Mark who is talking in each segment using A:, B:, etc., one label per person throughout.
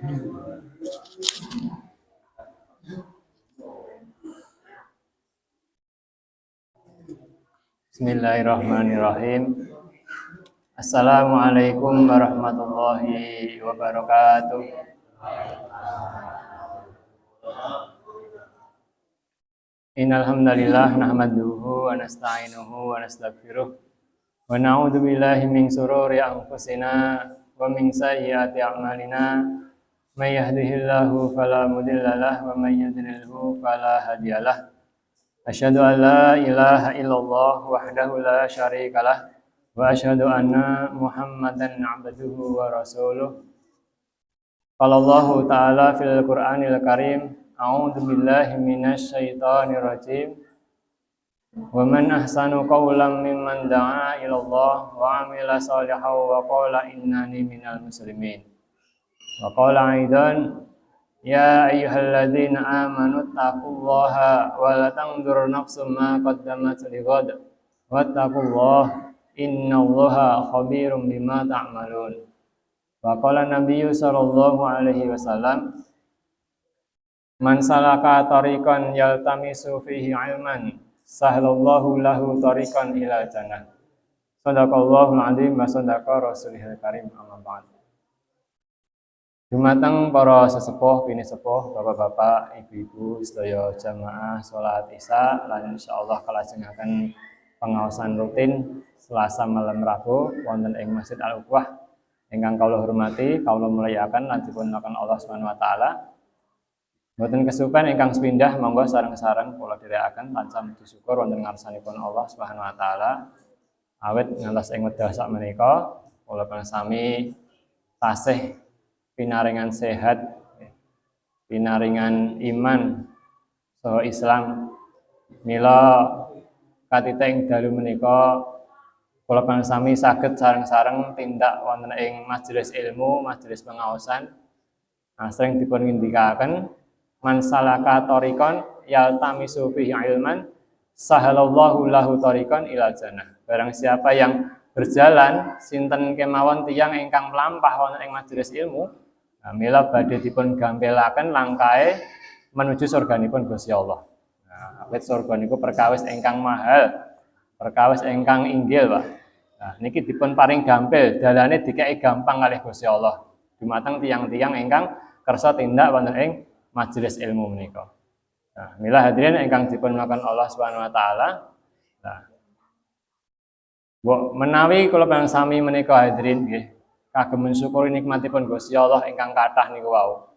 A: Bismillahirrahmanirrahim. Assalamualaikum warahmatullahi wabarakatuh. Innal hamdalillah nahmaduhu wa nasta'inuhu wa nastaghfiruh wa na'udzu billahi min shururi anfusina wa min sayyiati a'malina. May yahdihillahu fala mudhillalah wa may yudhlilhu fala hadiyalah. Asyhadu an la ilaha illallah wahdahu la syarikalah wa asyhadu anna Muhammadan abduhu wa rasuluh. Qala Allahu ta'ala fil Qur'anil Karim, a'udzu billahi minasy syaithanir rajim. Wa man ahsanu qawlan mimman da'a ila Allah wa 'amila shalihan wa qala innani minal muslimin. Wa qala aidan, ya ayyuhalladzina amanu taqullaha wa la tanzur nafsum ma qaddamat lighad wattaqullaha innallaha khabirum bima ta'malun. Wa qala nabiyyu sallallahu alaihi wasallam, man salaka tariqan yaltamisu fihi ilman sahhalallahu lahu tariqan ila jannah. Shadaqallahul adzim wa shadaqa rasulihil karim, amma ba'd. Dumateng para sesepuh, bini sepuh, bapak-bapak, ibu-ibu, sedaya jamaah salat Isya lan insyaallah kalajengaken pengaosan rutin Selasa malam Rabu wonten ing Masjid Al-Ukhwah ingkang kawula hormati, kawula mulyakaken lan dipunpaken Allah Subhanahu wa taala. Mboten kesupen ingkang sepindah monggo sareng-sareng kula dherekaken tansah mugi syukur wonten ngarsanipun Allah Subhanahu wa taala. Awit ngantos ing wekdal sakmenika kula sami tasih pinaringan sehat, pinaringan iman saha Islam. Mila katita ing dalu menika kula sami saged sareng-sareng tindak wonten ing majelis ilmu, majelis pengaosan. Asring dipun ngendikaken, man salaka tariqan yaltamisu fihi ilman sahalallahu lahu tariqan ila jannah. Barang siapa yang berjalan sinten kemawon tiyang ingkang mlampah wonten ing majelis ilmu, mila badhe dipun gampelaken langkahe menuju surganipun Gusti Allah. Awit surga niku perkawis ingkang mahal, perkawis ingkang inggil, Pak. Nah, niki dipun paring gampil, dalane dikeki gampang kalih Gusti Allah. Dumateng tiyang-tiyang ingkang kersa tindak wonten ing majelis ilmu menika. Nah, mila hadirin ingkang dipun makan Allah Subhanahu wa taala. Nah, menawi kula sami menika hadirin nggih kagem mensyukuri nikmatipun Gusti Allah ingkang kathah niku wau.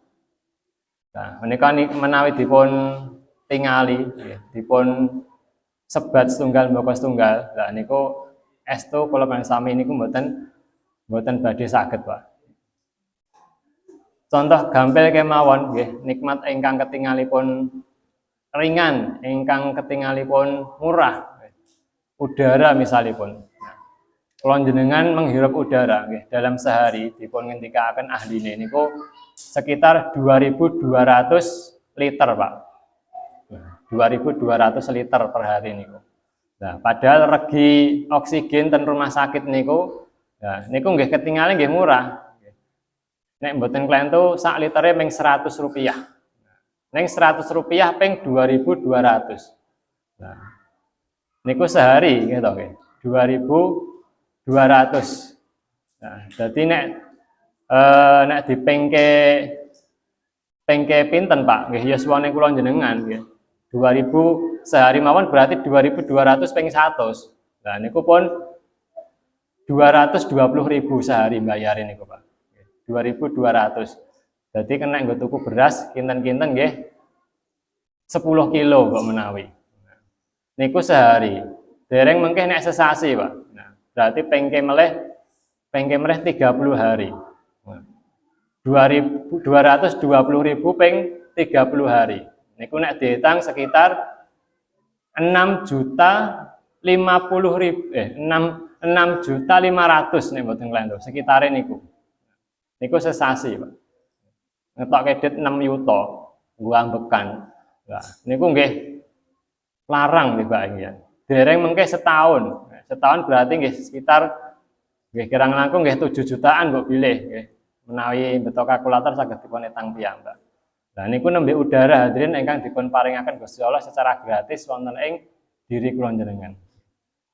A: Nah, menika menawi dipun tingali, dipun sebat setunggal mbaka setunggal. Lah niku estu kula sami niku mboten badhe saged, Pak. Contoh gampil kemawon nggih, nikmat ingkang ketingalipun ringan, ingkang ketingalipun murah. Udara misalipun. Kula jenengan menghirup udara nggih dalam sehari dipun ngendikaken ahline niku sekitar 2200 liter, Pak. 2200 liter per hari niku. Nah, padahal regi oksigen ten rumah sakit niku, nah niku nggih ketinggalan nggih murah. Nek mboten klentu sak litere ping 100 rupiah. Ning 100 rupiah ping 2200. Nah, niku sehari gitu nggih. 2200. Nah, dadi nek dipengke pinten, Pak? Nggih yuswane kula jenengan nggih. 2000 sehari mawon berarti 2200 ping 100. Nah niku pun 220.000 sehari bayarin niku, Pak. 2200. Jadi kena nggo tuku beras kinten-kinten nggih 10 kilo kok menawi. Niku sehari. Dereng mengke nek sesasi, Pak. Nah, berarti pengke meleh 30 hari. 220.000 ping 30 hari. Niku nek dihitung sekitar 6.500.000 nek mboten klendo sekitare niku. Niku sesasi, Pak. Ngetok kredit 6 yuta, nggo ambekan. Nah, niku nggih larang nggih, Pak nggih. Dereng mengke setahun. Setahun berarti nggih sekitar nggih kirang langkung nggih 7 jutaan mbok bilih nggih. menawi beto kalkulator saged dipun etang piyambak. Lah niku nembe udara hadirin ingkang dipun paringaken Gusti Allah secara gratis wonten ing diri kula njenengan.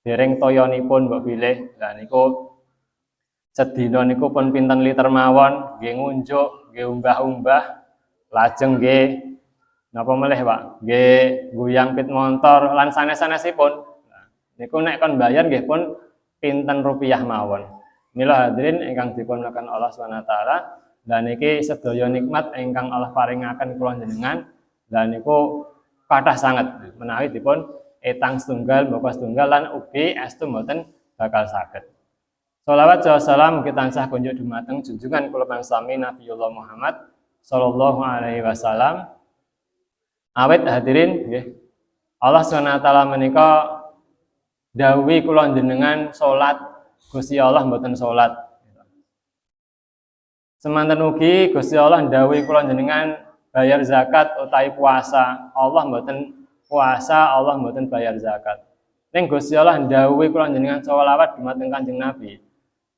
A: Dereng toyanipun mbok bilih. Lah niku sedina niku pun pinten liter mawon, nggih ngunjuk, nggih umbah-umbah, lajeng nggih napa melih Pak? Nggih guyang pit motor lan sanes-sanesipun. Nah, niku nek kon bayar nggih pun pinten rupiah mawon. Mila hadirin ingkang dipunlaken Allah Subhanahu wa taala, lan niki sedaya nikmat ingkang Allah paringaken kula njenengan, lan niku kathah sanget menawi dipun etang setunggal, mboko setunggal lan ugi estu mboten bakal saged. Shalawat wa salam kita tansah kunjuk dumateng junjungan kula sami Nabiullah Muhammad sallallahu alaihi wasallam. Awit hadirin nggih. Allah Subhanahu wa taala menika dawuhi kula njenengan salat, Gusti Allah mboten salat. Semanten ugi Gusti Allah dawuhi kula njenengan bayar zakat utawi puasa. Allah mboten puasa, Allah mboten bayar zakat. Ning Gusti Allah dawuhi kula njenengan sholawat dumateng Kanjeng Nabi.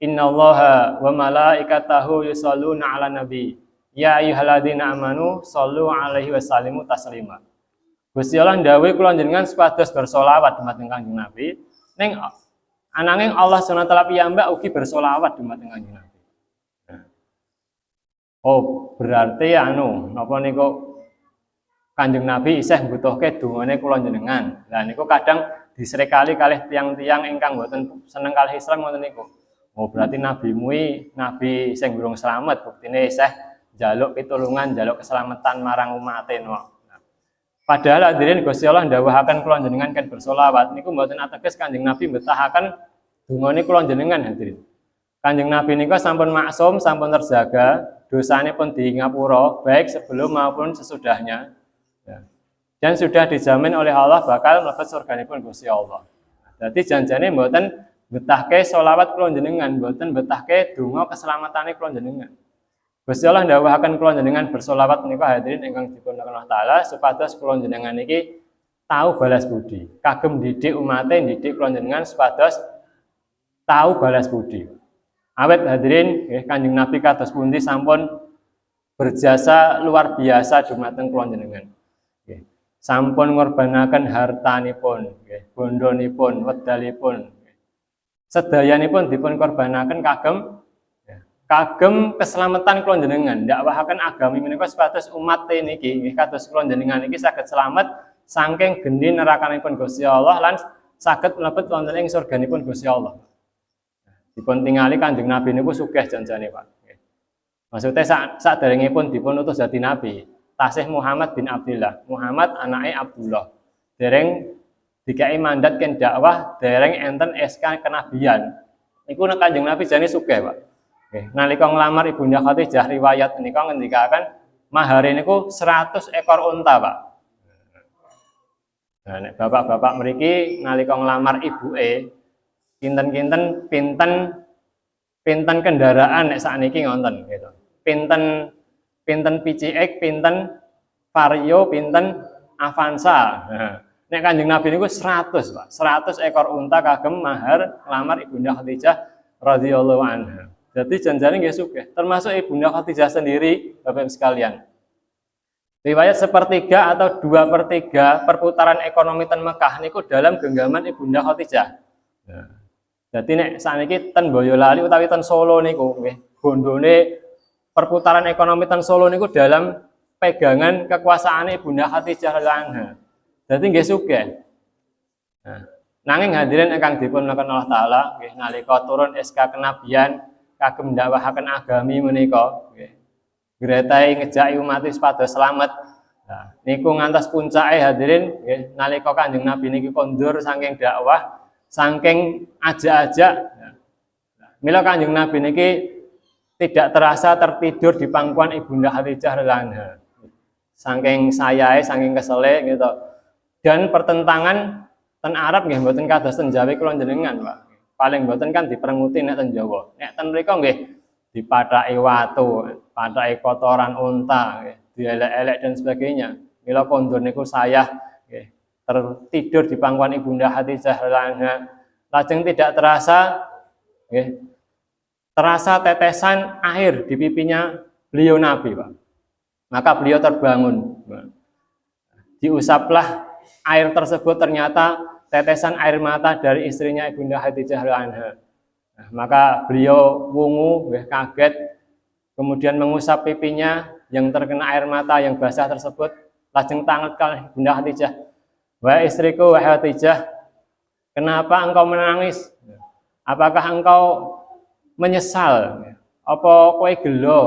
A: Innallaha wa malaikatahu yusholluna 'alan nabi. Ya ayyuhalladzina amanu shollu 'alaihi wa sallimu taslima. Gusti Allah dawuhi kula njenengan supados bersolawat dumateng Kanjeng Nabi. Ning ananging Allah Subhanahu wa taala piyambak ugi bersolawat dumateng Kanjeng Nabi. Oh, berarti napa niku Kanjeng Nabi isih mbutuhke dungane kula njenengan. Lah niku kadang disrekali kalih tiang-tiang ingkang mboten seneng kalih Islam ngoten niku. Oh, berarti nabimu nabi sing durung slamet, buktine isih njaluk pitulungan, njaluk keselamatan marang umate no. Padahal hadirin Gusti Allah ndhawuhaken kula njenengan kan bersolawat niku mboten ateges Kanjeng Nabi mbetahaken dungane kula njenengan hadirin. Kanjeng Nabi niku sampun maksum, sampun terjaga, dosane pun di ngapura baik sebelum maupun sesudahnya. Ya. Dan sudah dijamin oleh Allah bakal mlebet surganipun Gusti Allah. Dadi janjane mboten betahke sholawat kula njenengan, mboten betahke donga keselamatane kula njenengan. Gusti Allah ndhawuhaken kula njenengan bersolawat menika hadirin ingkang dipun Allah taala supados kula njenengan niki tahu balas budi. Kagem didik umate, didik kula njenengan supados tahu balas budi. Awet hadirin nggih Kanjeng Nabi kados pundi sampun berjasa luar biasa dumateng kula njenengan. Nggih. Sampun ngorbanaken hartanipun, nggih, bondonipun, wedalipun. Sedayanipun dipun korbanaken kagem keselamatan kula njenengan. Dakwahaken agami menika supados umat niki nggih kados kula njenengan niki saged slamet saking geni nerakanipun Gusti Allah lan saged mlebet wonten ing surganipun Gusti Allah. Dipun tingali Kanjeng Nabi niku sugih janjane, Pak. Maksudnya saderengipun dipun utus dadi nabi, tasih Muhammad bin Abdullah. Muhammad anake Abdullah. Dereng dikai mandat ken dakwah, dereng enten SK kenabian. Niku Kanjeng Nabi jane sugih, Pak. Nggih, nalika nglamar Ibunda Khadijah riwayat menika ngendikaken mahare niku 100 ekor unta, Pak. Nah, nek bapak-bapak mriki nalika nglamar ibuke pinten kendaraan nek sakniki ngonten gitu. Pinten PCX, pinten Vario, pinten Avanza. Nah, nek Kanjeng Nabi niku 100, Pak. 100 ekor unta kagem mahar nglamar Ibunda Khadijah radhiyallahu anha. Jadi janjane nggih sugih, termasuk Ibunda Khadijah sendiri, Bapak Ibu sekalian. Riwayat 1/3 atau 2/3 perputaran ekonomi ten Mekah niku dalam genggaman Ibunda Khadijah. Nah, jadi nek sakniki ten Boyolali utawi ten Solo niku nggih, bondone perputaran ekonomi ten Solo niku dalam pegangan kekuasaan Ibunda Khadijah radhiyallahu anha. Jadi nggih sugih. Nah, nanging hadirin ingkang dipun lakukan Allah taala nggih nalika turun SK kenabian kagem dakwahaken agami menika nggih. Gretahe ngejaki umat supados slamet. Nah, niku ngantos puncake hadirin nggih nalika Kanjeng Nabi niki kondur saking dakwah, saking ajak-ajak. Nah, mila Kanjeng Nabi niki tidak terasa tertidur di pangkuan Ibunda Khadijah radhiyallahu anha. Saking sayahe, saking kesele gitu. Dan pertentangan ten Arab nggih mboten kados ten Jawa kula njenengan, Pak. Paling mboten kan diperenguti nek ten Jawa. Nek ten mriku nggih dipathaki watu, pathaki kotoran unta, nggih, dielek-elek dan sebagainya. Mila kondur niku sayah nggih, tertidur di pangkuan Ibunda Khadijah radhiyallahu anha. Lajeng tidak terasa nggih, terasa tetesan air di pipinya beliau Nabi, Pak. Maka beliau terbangun. Diusaplah air tersebut, ternyata tetesan air mata dari istrinya Ibunda Khadijah radhiyallahu. Maka beliau wungu, kaget, kemudian mengusap pipinya yang terkena air mata yang basah tersebut, lajeng tangan Ibunda Khadijah, "Wahai istriku, wahai Khadijah, kenapa engkau menangis? Apakah engkau menyesal? Apa kowe gelo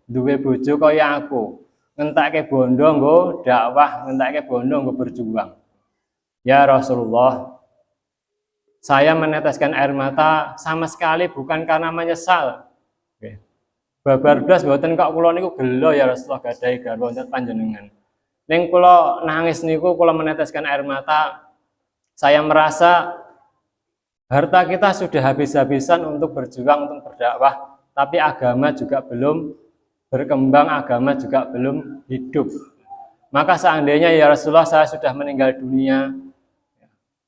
A: duwe bojo kaya aku? Ngentekke bondo nggo dakwah, ngentekke bondo nggo berjuang." "Ya Rasulullah, saya meneteskan air mata sama sekali bukan karena menyesal. Babar blas mboten kok kula niku gelo ya Rasulullah gadahi garwa panjenengan. Ning kula nangis niku kula meneteskan air mata, saya merasa harta kita sudah habis-habisan untuk berjuang, untuk berdakwah, tapi agama juga belum berkembang, agama juga belum hidup. Maka seandainya ya Rasulullah saya sudah meninggal dunia,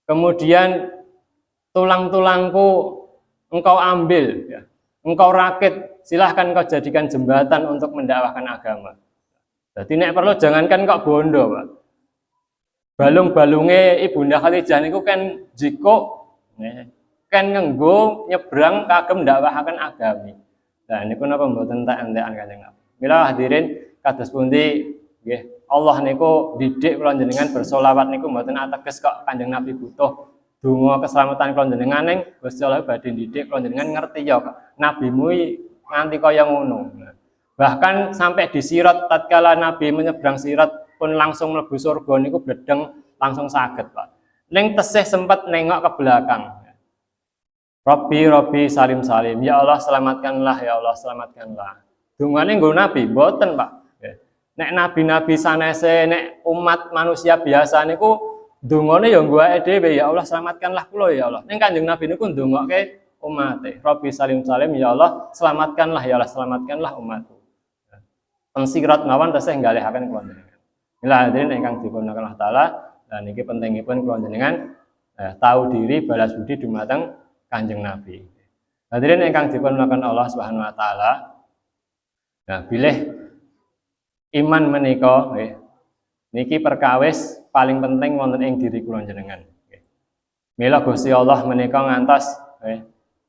A: kemudian tulang-tulangku engkau ambil, engkau rakit, silahkan engkau jadikan jembatan untuk mendakwahkan agama. Jadi nek perlu jangankan kok bondo, Pak. Balung-balunge Ibunda Khadijah niku kan jiko, kan ngenggo nyebrang kagem ndakwahaken agami. Nah niku napa mboten tak entekan Kanjeng Nabi. Mila hadirin kados pundi nggih, Allah niku didik kula njenengan bersolawat niku mboten ateges kok Kanjeng Nabi butuh donga keselamatan kula njenengan, ning Gusti Allah badhe didik kula njenengan ngerti ya nabimu nganti kaya ngono. Bahkan sampai di Sirat, tatkala Nabi menyeberang Sirat pun langsung mlebu surga niku bledeng langsung saged, Pak. Ning tesih sempat nengok ke belakang. Robbi salim salim, ya Allah selamatkanlah, ya Allah selamatkanlah. Dungane nggo Nabi mboten, Pak. Nek nabi-nabi sanese, nek umat manusia biasa niku dungane ya nggo awake dhewe, ya Allah selamatkanlah kula ya Allah. Ning Kanjeng Nabi niku ndongokke umate. Robbi salim salim, ya Allah selamatkanlah, ya Allah selamatkanlah umatku. Sirat mawon tesih nggalihaken kula njenengan. Mila hadirin ingkang dipunaken Allah taala, lan niki pentingipun kula njenengan tahu diri balas budi dumateng Kanjeng Nabi. Hadirin ingkang dipunaken Allah Subhanahu wa taala. Nah, bilih iman menika nggih niki perkawis paling penting wonten ing diri kula njenengan. Mila Gusti Allah menika ngantos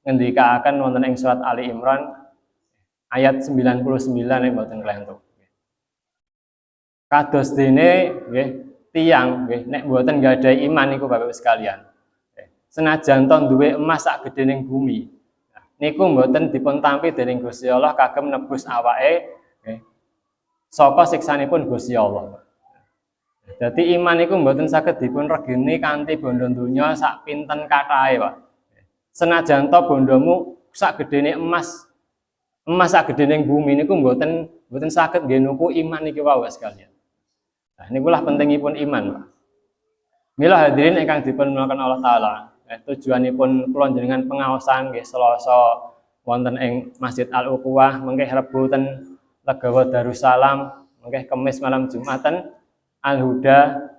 A: ngendikaaken wonten ing surat Ali Imran ayat 99 nek mboten klentuk. Kados dene nggih tiyang nggih nek mboten nggadahi iman niku Bapak sekalian. Senajan to duwe emas sak gedening bumi. Niku mboten dipun tampi dening Gusti Allah kagem nebus awake nggih saka siksanipun Gusti Allah. Dadi iman niku mboten saged dipun regeni kanthi bondo donya sak pinten kathahe, Pak. Senajan to bondomu sak gedene emas sak gedening bumi niku mboten saged nggih nuku iman niki wae sekalian. Nah nikulah pentingipun iman, Pak. Mila hadirin ingkang dipunmuliakan Allah taala, tujuanipun kula njenengan pengaosan nggih Selasa wonten ing Masjid Al-Ukhuwah, mengke Rebo ten Legawa Darussalam, mengke Kamis malam Jumatan Al-Huda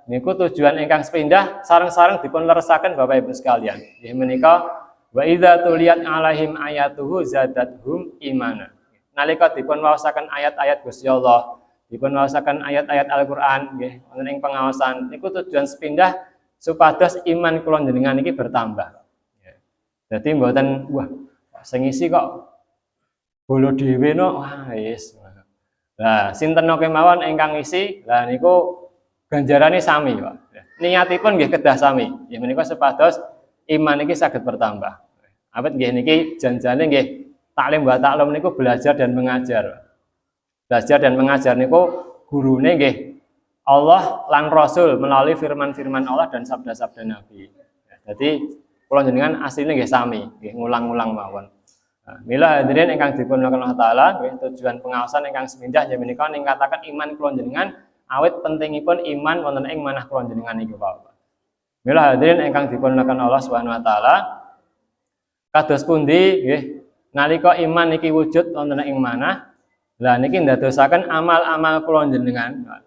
A: niku tujuan ingkang sepindah sareng-sareng dipun leresaken Bapak Ibu sekalian. Nggih menika wa idza tuliyat alaihim ayatuhu zadathum imana. Nalika dipun waosaken ayat-ayat Gusti Allah, dipun waosaken ayat-ayat Al-Qur'an nggih wonten ing pengaosan niku tujuan sepindah supados iman kula njenengan iki bertambah. Dadi mboten wah sing isi kok bolo dhewe no wah wis. Lah sinten kemawon ingkang isi, lah niku ganjarane sami, Pak. Niatipun nggih kedah sami. Ya menika supados iman iki saged bertambah. Awit nggih niki janjane nggih taklim wa taklum niku belajar dan mengajar. Belajar dan mengajar niku gurune nggih Allah lan Rasul melalui firman-firman Allah dan sabda-sabda Nabi. Jadi kula njenengan asline nggih sami, nggih ngulang-ulang mawon. Nah, mila hadirin ingkang dipunmuliakan Allah taala, nggih tujuan pengaosan ingkang semindah yen menika ningkataken iman kula njenengan awit pentingipun iman wonten ing manah kula njenengan niku Pak. Mila hadirin ingkang dipunmuliakan Allah Subhanahu wa taala, kados pundi nggih nalika iman niki wujud wonten ing manah, lah niki ndadosaken amal-amal kula njenengan. Nah,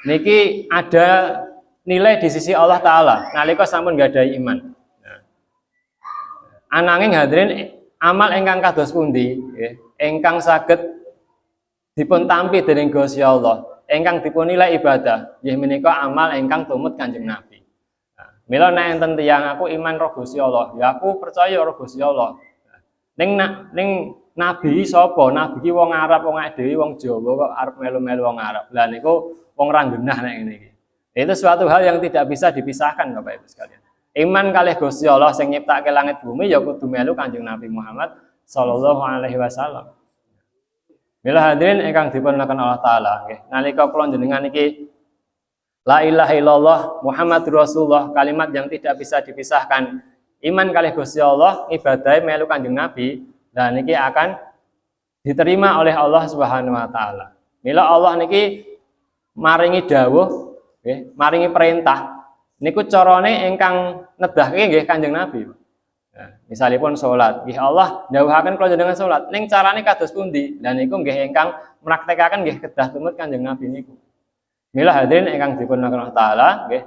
A: niki ada nilai di sisi Allah taala nalika sampun nggadahi iman. Nah, ananging hadirin amal ingkang kados pundi nggih ingkang saged dipun tampi dening Gusti Allah ingkang dipunilai ibadah nggih menika amal ingkang tumut Kanjeng Nabi. Mila nek enten tiyang aku iman roh Gusti Allah, ya aku percaya roh Gusti Allah. Ning nabi sapa? Nabi ki wong Arab, wong dhewe wong Jawa kok arep melu-melu wong Arab. Lah niku wong ra genah nek ngene iki. Itu suatu hal yang tidak bisa dipisahkan Bapak Ibu sekalian. Iman kalih Gusti Allah sing nyiptake langit bumi ya kudu melu Kanjeng Nabi Muhammad sallallahu alaihi wasallam. Mila hadirin ingkang dipunlaken Allah taala nggih. Nalika kula jenengan iki la ilaha illallah Muhammadur Rasulullah kalimat yang tidak bisa dipisahkan. Iman kalih Gusti Allah ibadah melu Kanjeng Nabi dan niki akan diterima oleh Allah Subhanahu wa taala. Mila Allah niki maringi dawuh nggih, maringi perintah niku carane ingkang nedahke nggih Kanjeng Nabi. Nah, misalipun salat, nggih Allah dawuhaken kula jenengan salat, ning carane kados pundi? Lah niku nggih ingkang mraktekaken nggih kedah tumut Kanjeng Nabi niku. Mila hadirin ingkang dipunlaken Allah taala nggih.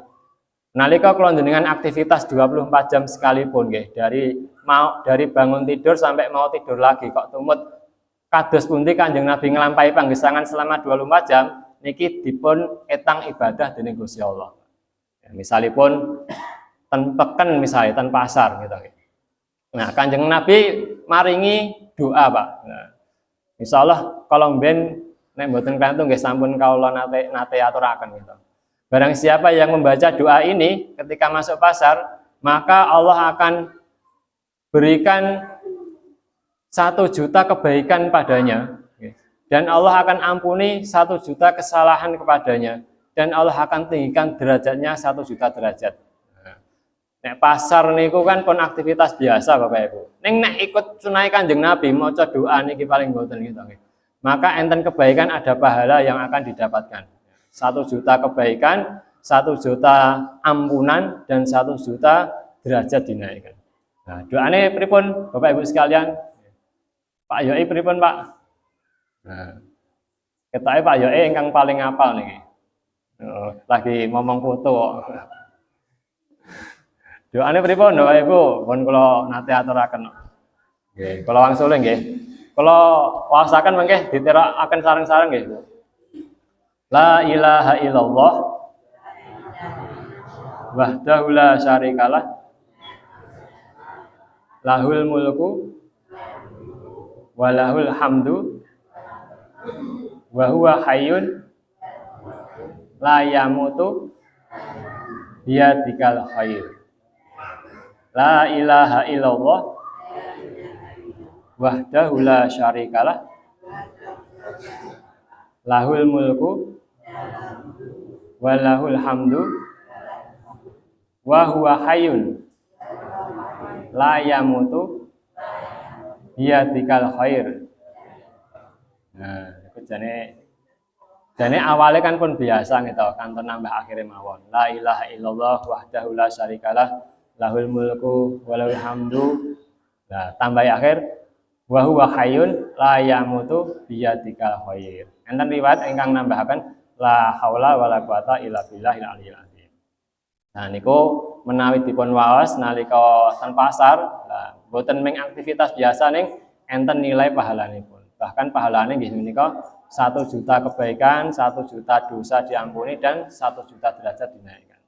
A: Nalika kula jenengan aktivitas 24 jam sekalipun nggih, dari bangun tidur sampai mau tidur lagi kok tumut kados pundi Kanjeng Nabi nglampahi panggesangan selama 24 jam niki dipun etang ibadah dening Gusti Allah. Ya, misalipun ten peken misalnya ten pasar gitu. Nah, Kanjeng Nabi maringi doa, Pak. Nah, insyaallah kalau mben nek mboten kantung nggih sampun kawula nate aturaken gitu. Barang siapa yang membaca doa ini ketika masuk pasar, maka Allah akan berikan 1 juta kebaikan padanya. Dan Allah akan ampuni 1 juta kesalahan kepadanya. Dan Allah akan tinggikan derajatnya 1 juta derajat. Nek pasar niku kan pun aktivitas biasa Bapak Ibu. Ning nek ikut sunai Kanjeng Nabi maca doa niki paling mboten gitu. Maka enten kebaikan ada pahala yang akan didapatkan. 1 juta kebaikan, 1 juta ampunan, dan 1 juta derajat dinaikkan. Nah, doane pripun Bapak Ibu sekalian? Pak Yoi pripun Pak? Nah, ketoke Pak Yoi ingkang paling apal niki. Lagi ngomong foto. Doane pripun Bapak Ibu? Pun kula nate aturaken. Nggih, kula wangsul nggih. Kula waosaken mengke diterakaken sareng-sareng nggih, Bu. La ilaha illallah wahdahu la syarikalah lahul mulku wa lahul hamdu wa huwa hayyun la yamutu biyadikal khair. La ilaha illallah wahdahu la syarikalah lahul mulku walahul hamdu wa huwa hayyun la yamutu biyadikal khair. Nah, iku jane awalnya kan pun biasa gitu, kanton nambah akhirnya mawon. La ilaha illallah wahdahu la syarikalah lahul mulku walahul hamdu. Nah, tambah akhir wa huwa hayyun la yamutu biyadikal khair. Enten riwayat ingkang nambahaken la haula wala quwata illa billahil aliyil azim. Nah niku menawi dipun waos nalika ten pasar, nah boten mung aktivitas biasa ning enten nilai pahalanipun. Bahkan pahalane nggih menika 1 juta kebaikan, 1 juta dosa diampuni dan 1 juta derajat dinaikkan.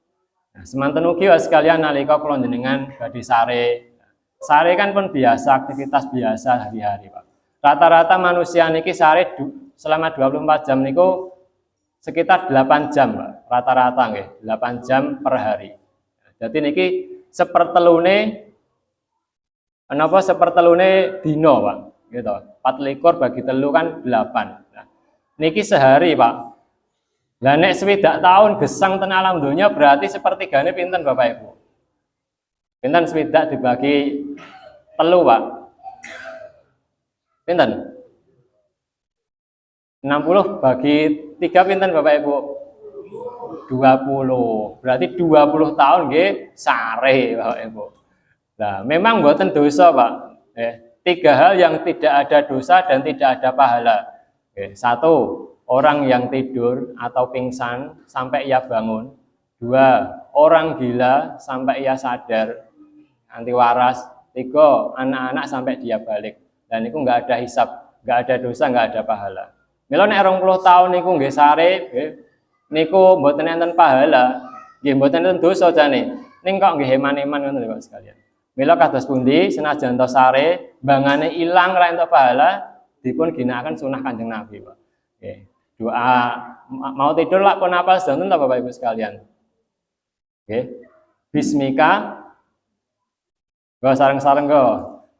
A: Nah, semanten ugi sekalian nalika kula jenengan badhe sare. Sare kan pun biasa aktivitas biasa hari-hari, Pak. Rata-rata manusia niki sare selama 24 jam niku sekitar 8 jam, Pak. Rata-rata nggih, 8 jam per hari. Jadi niki sepertelune napa sepertelune dina, Pak. Gitu. 24 bagi telu kan 8. Nah, niki sehari, Pak. Lah nek 60 tahun gesang ten alam donya berarti sepertigane pinten Bapak Ibu? Pinten 60 dibagi telu, Pak? Pinten? 60 bagi 3 pinten Bapak Ibu? 20. Berarti 20 tahun nggih sare Bapak Ibu. Nah, memang mboten dosa, Pak. 3 hal yang tidak ada dosa dan tidak ada pahala. 1, orang yang tidur atau pingsan sampai ia bangun. 2, orang gila sampai ia sadar, anti waras. 3 anak-anak sampai dia balik. Dan niku nggak ada hisab, nggak ada dosa, nggak ada pahala. Mila nek 20 tahun niku nggih sare, niku mboten enten pahala, nggih mboten enten dosa jane. Ning kok nggih eman-eman ngoten lho Pak sekalian. Mila kados pundi senajan to sare, bangane ilang ra entuk pahala, dipun ginakaken sunah Kanjeng Nabi, Pak. Nggih. Doa mau tidur lak pun apal sedanten ta Bapak Ibu sekalian. Nggih. Bismika go sareng-sareng go.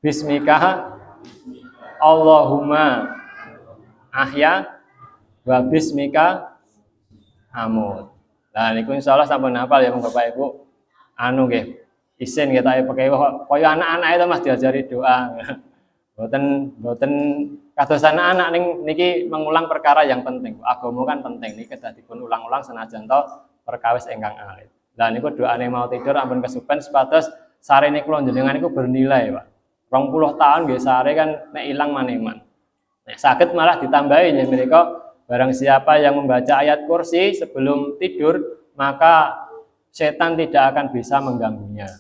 A: Bismika Allahumma ahya wa bismika amut. Nah niku insyaallah sampun hafal ya Bapak Ibu. Anu nggih, isin nggih tak pakai kaya anak-anak itu Mas diajari doa. Boten kados anak-anak niki mengulang perkara yang penting. Agama kan penting niki kedah dipun ulang-ulang senajan to perkawis ingkang alit. Lah niku doane mau tidur ampun kesupen supados sarene kula jenengan niku bernilai, Pak. 20 tahun nggih sare kan nek ilang maneman. Nek saged malah ditambahi nggih menika barang siapa yang membaca ayat kursi sebelum tidur maka setan tidak akan bisa mengganggunya.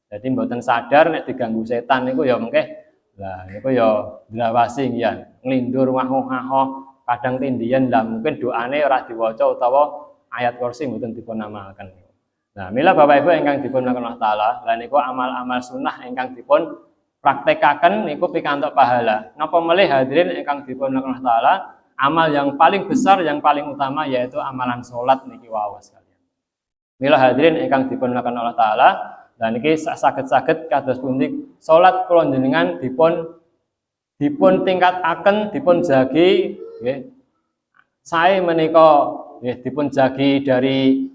A: Jadi mboten sadar nek diganggu setan niku ya mengke lah niku ya ndrawasi ya nglindur ngah-ngah kadang tindian lah mungkin doane ora diwaca utawa ayat kursi mboten dipun amalken. Nah, mila Bapak Ibu ingkang dipun Allah taala, lan niku amal-amal sunnah ingkang dipun praktekaken niku pikantuk pahala. Napa melih hadirin ingkang dipun Allah taala, amal yang paling besar yang paling utama yaitu amalan salat niki wau sekalian. Mila hadirin ingkang dipun Allah taala, dan niki saged-saged kados pundi salat kula jenengan dipun tingkataken, dipun jagi nggih. Sae menika nggih dipun jagi dari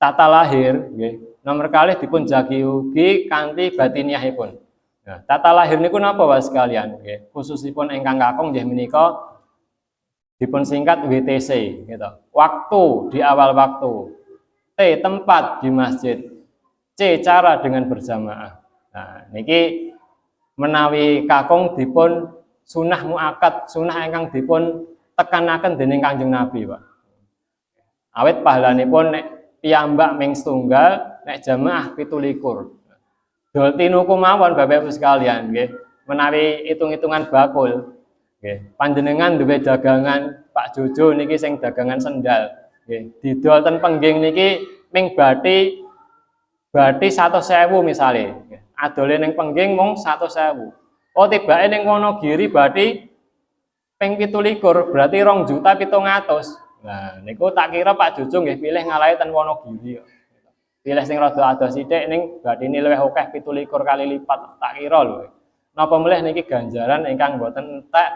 A: tata lahir nggih. Nomor kalih dipun jagi ugi kanthi batiniahipun. Nah, tata lahir niku napa Bapak sekalian nggih. Khususipun ingkang kakung nggih menika dipun singkat WTC gitu. Waktu di awal waktu. T tempat di masjid. C cara dengan berjamaah. Nah, niki menawi kakung dipun sunah muakkad, sunah ingkang dipun tekanaken dening Kanjeng Nabi, Pak. Awit pahalanipun nek piyambak ming setunggal, nek jamaah 17. Dol tinuku mawon Bapak Ibu sekalian nggih. Menawi hitung-hitungan bakul nggih. Panjenengan duwe dagangan Pak Jojo niki sing dagangan sendal nggih. Didol ten pengging niki ming bathi 100.000 misale. Adole ning pengging mung 100.000. Oh tibake ning Wonogiri bathi ping 17 berarti 2.700.000. Nah niku tak kira Pak Jojo nggih pilih ngalahi ten Wonogiri. Pilih sing rada adoh sithik ning bathine luwih akeh 17 kali lipat tak kira lho. Napa melih niki ganjaran ingkang boten entek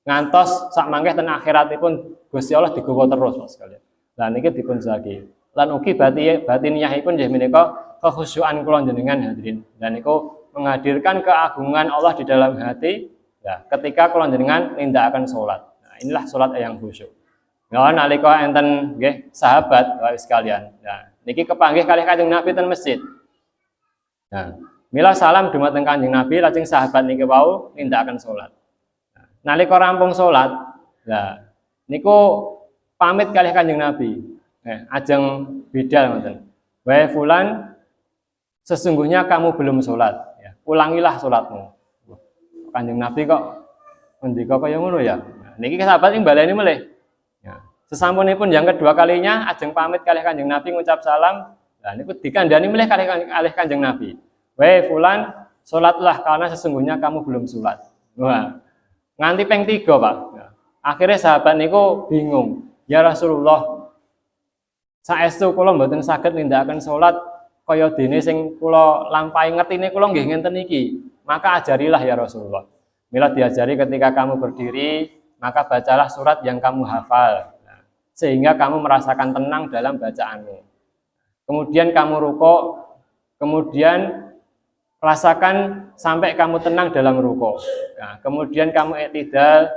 A: ngantos sak mangke ten akhiratipun Gusti Allah digawa terus Mas sekalian. Lah niki dipun jagi. Lan ugi batiniyahipun nggih menika kekhusyukan kula jenengan hadirin. Dan niku menghadirkan keagungan Allah di dalam hati ya ketika kula jenengan nindakaken salat. Nah, inilah salat yang khusyuk. Nah, nalika enten nggih sahabat Bapak sekalian. Nah, niki kepanggih kalih Kanjeng Nabi ten masjid. Nah, mila salam dumateng Kanjeng Nabi lajeng sahabat niki wau nindakaken salat. Nah, nalika rampung salat, nah niku pamit kalih Kanjeng Nabi. Ajeng bidal ngoten. Wahai fulan, sesungguhnya kamu belum sholat. Ya, ulangilah sholatmu. Kanjeng Nabi kok ngendika kaya ngono ya. Nah, niki sahabat ing baleni melih. Ya, sesampunipun yang kedua kalinya ajeng pamit kalih Kanjeng Nabi ngucap salam. Nah niku dikandani melih kalih Kanjeng Nabi. Wahai fulan, sholatlah karena sesungguhnya kamu belum sholat. Wah, nganti ping 3, Pak. Ya. Akhirnya sahabat niku bingung. Ya Rasulullah, saestu kula mboten saged nindakaken salat kaya dene sing kula lampahi ngertine kula nggih ngenten iki. Maka ajarilah ya Rasulullah. Mila diajari ketika kamu berdiri, maka bacalah surat yang kamu hafal. Nah, sehingga kamu merasakan tenang dalam bacaanmu. Kemudian kamu rukuk, kemudian rasakan sampai kamu tenang dalam rukuk. Nah, kemudian kamu i'tidal,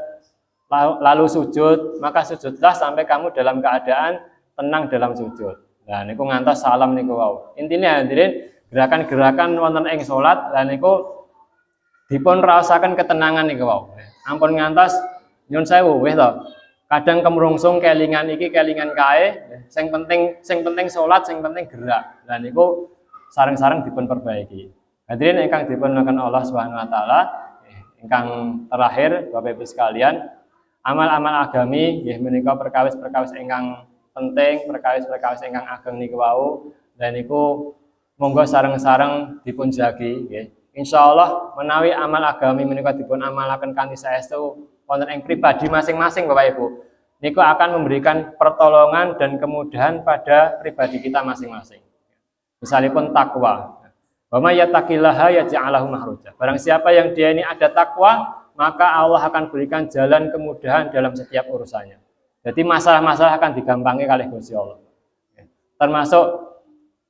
A: lalu sujud, maka sujudlah sampai kamu dalam keadaan tenang dalam sujud. Nah niku ngantos salam niku wau. Intinya hadirin gerakan-gerakan wonten ing salat lan niku dipun raosaken ketenangan niku wau. Ampun ngantos nyun sewu wis to. Kadang kemrungsung kelingan iki kelingan kae, sing penting salat, sing penting gerak. Lah niku sareng-sareng dipun perbaiki. Hadirin ingkang dipunmuliakan Allah Subhanahu wa taala, ingkang terakhir Bapak Ibu sekalian, amal-amal agami nggih menika perkawis-perkawis ingkang penting, perkawis-perkawis ingkang ageng niku wau, dan niku monggo sareng-sareng dipun jagi nggih. Insyaallah menawi amal agami menika dipun amalaken kanthi saestu wonten ing pribadi masing-masing Bapak Ibu, niku akan memberikan pertolongan dan kemudahan pada pribadi kita masing-masing. Misalipun takwa. Wa may yattaqillaha yaj'al lahu makhraja. Barang siapa yang dia ini ada takwa, maka Allah akan berikan jalan kemudahan dalam setiap urusannya. Jadi masalah-masalah akan digampangi oleh Gusti Allah. Termasuk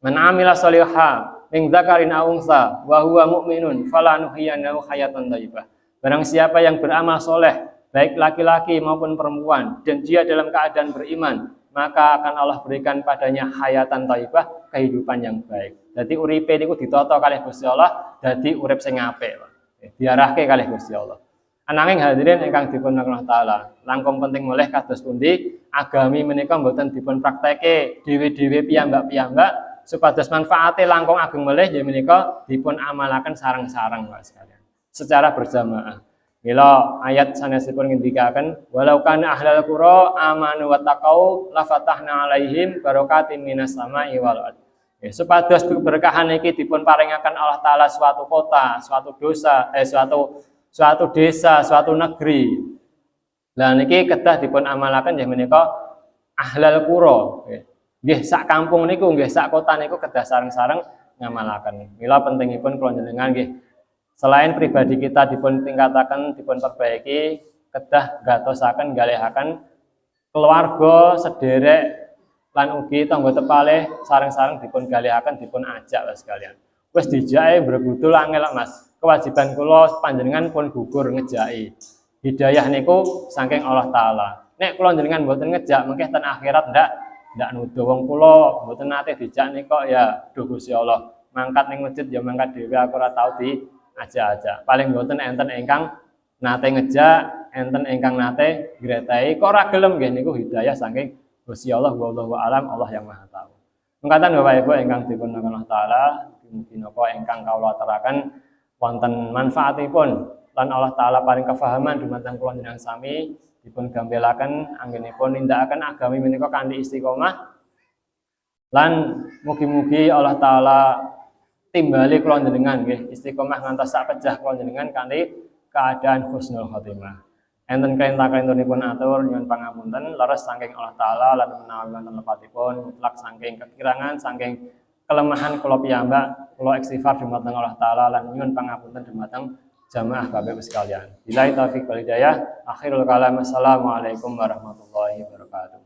A: man amila sholihan min dzakarin aw unsa wa huwa mu'minun falanuhyiyannahu hayatan thayyibah. Barang siapa yang beramal soleh, baik laki-laki maupun perempuan, dan dia dalam keadaan beriman, maka akan Allah berikan padanya hayatan thayyibah, kehidupan yang baik. Jadi uripe niku ditata kalih Gusti Allah dadi urip sing apik, diarahke kalih Gusti Allah. Ananging hadirin ingkang dipunmuliakan Allah taala, langkung penting mulih kados pundi agami menika mboten dipun prakteke dhewe-dhewe piyambak-piyambak supados manfaate langkung ageng mulih ya menika dipun amalaken sareng-sareng Pak sekalian secara berjamaah. Mila ayat sanesipun ngendikaken walau kana ahlal qura amanu wattaqau la fatahna alaihim barakatim minas sama'i wal ardh. Supados keberkahan iki dipun paringaken Allah taala suatu kota, suatu desa, suatu negeri. Lah niki kedah dipun amalaken nggih menika ahlal qura. Nggih sak kampung niku, nggih sak kota niku kedah sareng-sareng ngamalaken. Mila pentingipun kula njenengan nggih selain pribadi kita dipun tingkataken, dipun perbaiki, kedah gatosaken galihaken keluarga sederek lan ugi tangga tepalih sareng-sareng dipun galihaken, dipun ajak Mas sekalian. Wis dijake brebudul angel Mas. Kewajiban kula panjenengan pun gugur ngejaki. Hidayah niku saking Allah taala. Nek kula jenengan mboten ngejak mengke ten akhirat ndak nuduh wong kula mboten nate dijak nika ya duh Gusti Allah. Mangkat ning masjid ya mangkat dhewe aku ora tau diajak-ajak. Paling mboten enten ingkang nate ngejak, enten ingkang nate gretahi kok ora gelem nggih niku hidayah saking Gusti Allah, wallahu a'lam, Allah yang Maha tahu. Mengatakan Bapak Ibu ingkang dipunmuliakan Allah taala, mugi napa ingkang kawula aturaken wonten manfaatipun lan Allah taala paring kefahaman dumateng kula njenengan sami dipun gambelaken anggenipun nindakaken agami menika kanthi istiqomah lan mugi-mugi Allah taala timbali kula njenengan nggih istiqomah ngantos sak pejah kula njenengan kanthi keadaan husnul khotimah. Enten kalintah-kalintunipun atur nyuwun pangapunten leres saking Allah taala lan menawi wonten lepatipun mutlak saking kekirangan saking kelemahan kula piyambak kula istighfar dumateng Allah taala lan nyuwun pangapunten dumateng jamaah Bapak Ibu sekalian. Billahi taufik wal hidayah. Akhirul kalam. Assalamualaikum warahmatullahi wabarakatuh.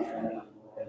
A: Thank you.